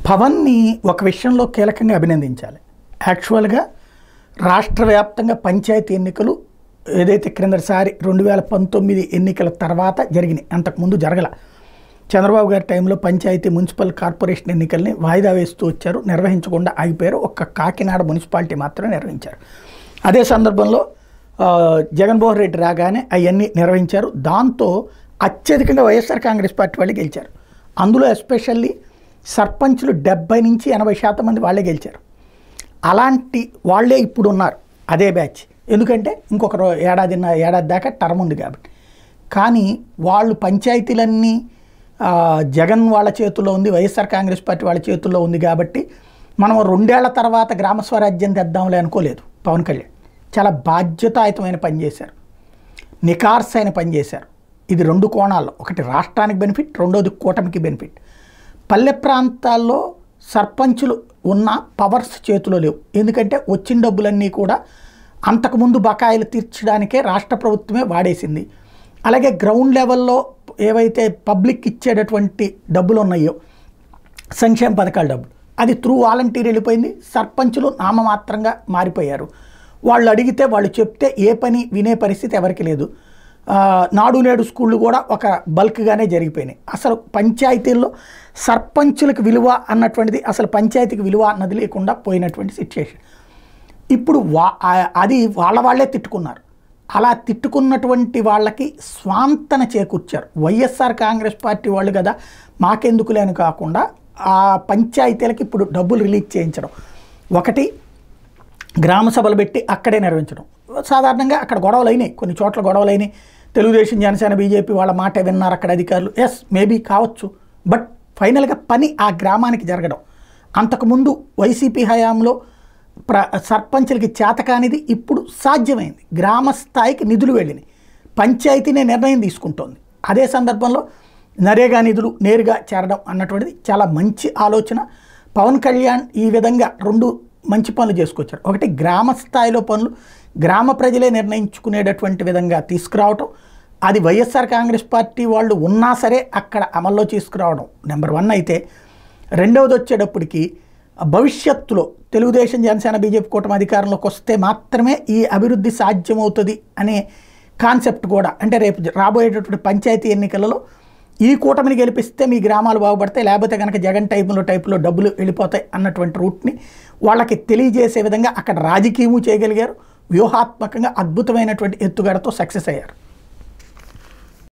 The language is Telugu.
పవన్ని ఒక విషయంలో కీలకంగా అభినందించాలి. యాక్చువల్‌గా రాష్ట్ర వ్యాప్తంగా పంచాయతీ ఎన్నికలు ఏదైతే క్రిందటిసారి 2019 ఎన్నికల తర్వాత జరిగినాయి. అంతకుముందు జరగల. చంద్రబాబు గారి టైంలో పంచాయతీ, మున్సిపల్ కార్పొరేషన్ ఎన్నికల్ని వాయిదా వేస్తూ వచ్చారు. నిర్వహించకుండా ఆగిపోయారు. ఒక్క కాకినాడ మున్సిపాలిటీ మాత్రమే నిర్వహించారు. అదే సందర్భంలో జగన్మోహన్ రెడ్డి రాగానే అవన్నీ నిర్వహించారు. దాంతో అత్యధికంగా వైఎస్ఆర్ కాంగ్రెస్ పార్టీ వాళ్ళు గెలిచారు. అందులో ఎస్పెషల్లీ సర్పంచ్లు 70 నుంచి 80% మంది వాళ్ళే గెలిచారు. అలాంటి వాళ్ళే ఇప్పుడు ఉన్నారు అదే బ్యాచ్. ఎందుకంటే ఇంకొక ఏడాది దాకా టర్మ్ ఉంది కాబట్టి. కానీ వాళ్ళు పంచాయతీలన్నీ జగన్ వాళ్ళ చేతుల్లో ఉంది, వైఎస్ఆర్ కాంగ్రెస్ పార్టీ వాళ్ళ చేతుల్లో ఉంది కాబట్టి మనం 2 ఏళ్ల తర్వాత గ్రామ స్వరాజ్యం తెద్దాంలే అనుకోలేదు. పవన్ కళ్యాణ్ చాలా బాధ్యతాయుతమైన పని చేశారు, నికార్సైన పని చేశారు. ఇది 2 కోణాల్లో, ఒకటి రాష్ట్రానికి బెనిఫిట్, రెండోది కూటమికి బెనిఫిట్. పల్లె ప్రాంతాల్లో సర్పంచులు ఉన్న పవర్స్ చేతిలో లేవు. ఎందుకంటే వచ్చిన డబ్బులన్నీ కూడా అంతకుముందు బకాయిలు తీర్చడానికే రాష్ట్ర ప్రభుత్వమే వాడేసింది. అలాగే గ్రౌండ్ లెవెల్లో ఏవైతే పబ్లిక్ ఇచ్చేటటువంటి డబ్బులు ఉన్నాయో, సంక్షేమ పథకాల డబ్బులు, అది త్రూ వాలంటీర్ వెళ్ళిపోయింది. సర్పంచులు నామమాత్రంగా మారిపోయారు. వాళ్ళు అడిగితే వాళ్ళు చెప్తే ఏ పని వినే పరిస్థితి ఎవరికి లేదు. నాడు నేడు స్కూళ్ళు కూడా ఒక బల్క్గానే జరిగిపోయినాయి. అసలు పంచాయతీల్లో సర్పంచులకు విలువ అన్నటువంటిది, అసలు పంచాయతీకి విలువ అన్నది లేకుండా పోయినటువంటి సిచ్యుయేషన్. ఇప్పుడు అది వాళ్ళే తిట్టుకున్నారు. అలా తిట్టుకున్నటువంటి వాళ్ళకి స్వాంతన చేకూర్చారు. వైఎస్ఆర్ కాంగ్రెస్ పార్టీ వాళ్ళు కదా మాకెందుకులే అని కాకుండా ఆ పంచాయతీలకి ఇప్పుడు డబ్బులు రిలీజ్ చేయించడం, ఒకటి గ్రామ సభలు పెట్టి అక్కడే నిర్వహించడం. సాధారణంగా అక్కడ గొడవలు అయినాయి, కొన్ని చోట్ల గొడవలు అయినాయి. తెలుగుదేశం, జనసేన, బీజేపీ వాళ్ళ మాట విన్నారు అక్కడ అధికారులు. ఎస్, మేబీ కావచ్చు. బట్ ఫైనల్గా పని ఆ గ్రామానికి జరగడం. అంతకుముందు వైసీపీ హయాంలో సర్పంచులకి చేతకానిది ఇప్పుడు సాధ్యమైంది. గ్రామ స్థాయికి నిధులు వెళ్ళినాయి, పంచాయతీనే నిర్ణయం తీసుకుంటోంది. అదే సందర్భంలో నరేగా నిధులు నేరుగా చేరడం అన్నటువంటిది చాలా మంచి ఆలోచన. పవన్ కళ్యాణ్ ఈ విధంగా 2 మంచి పనులు చేసుకొచ్చారు. ఒకటి, గ్రామ స్థాయిలో పనులు గ్రామ ప్రజలే నిర్ణయించుకునేటటువంటి విధంగా తీసుకురావటం. అది వైఎస్ఆర్ కాంగ్రెస్ పార్టీ వాళ్ళు ఉన్నా సరే అక్కడ అమల్లో తీసుకురావడం నెంబర్ 1 అయితే, రెండవది వచ్చేటప్పటికి భవిష్యత్తులో తెలుగుదేశం, జనసేన, బీజేపీ కూటమి అధికారంలోకి వస్తే మాత్రమే ఈ అభివృద్ధి సాధ్యమవుతుంది అనే కాన్సెప్ట్ కూడా. అంటే రేపు రాబోయేటటువంటి పంచాయతీ ఎన్నికలలో ఈ కూటమిని గెలిపిస్తే మీ గ్రామాలు బాగుపడతాయి, లేకపోతే కనుక జగన్ టైపులో డబ్బులు వెళ్ళిపోతాయి అన్నటువంటి రూట్ని వాళ్ళకి తెలియజేసే విధంగా అక్కడ రాజకీయము చేయగలిగారు. వ్యూహాత్మకంగా అద్భుతమైనటువంటి ఎత్తుగడతో సక్సెస్ అయ్యారు.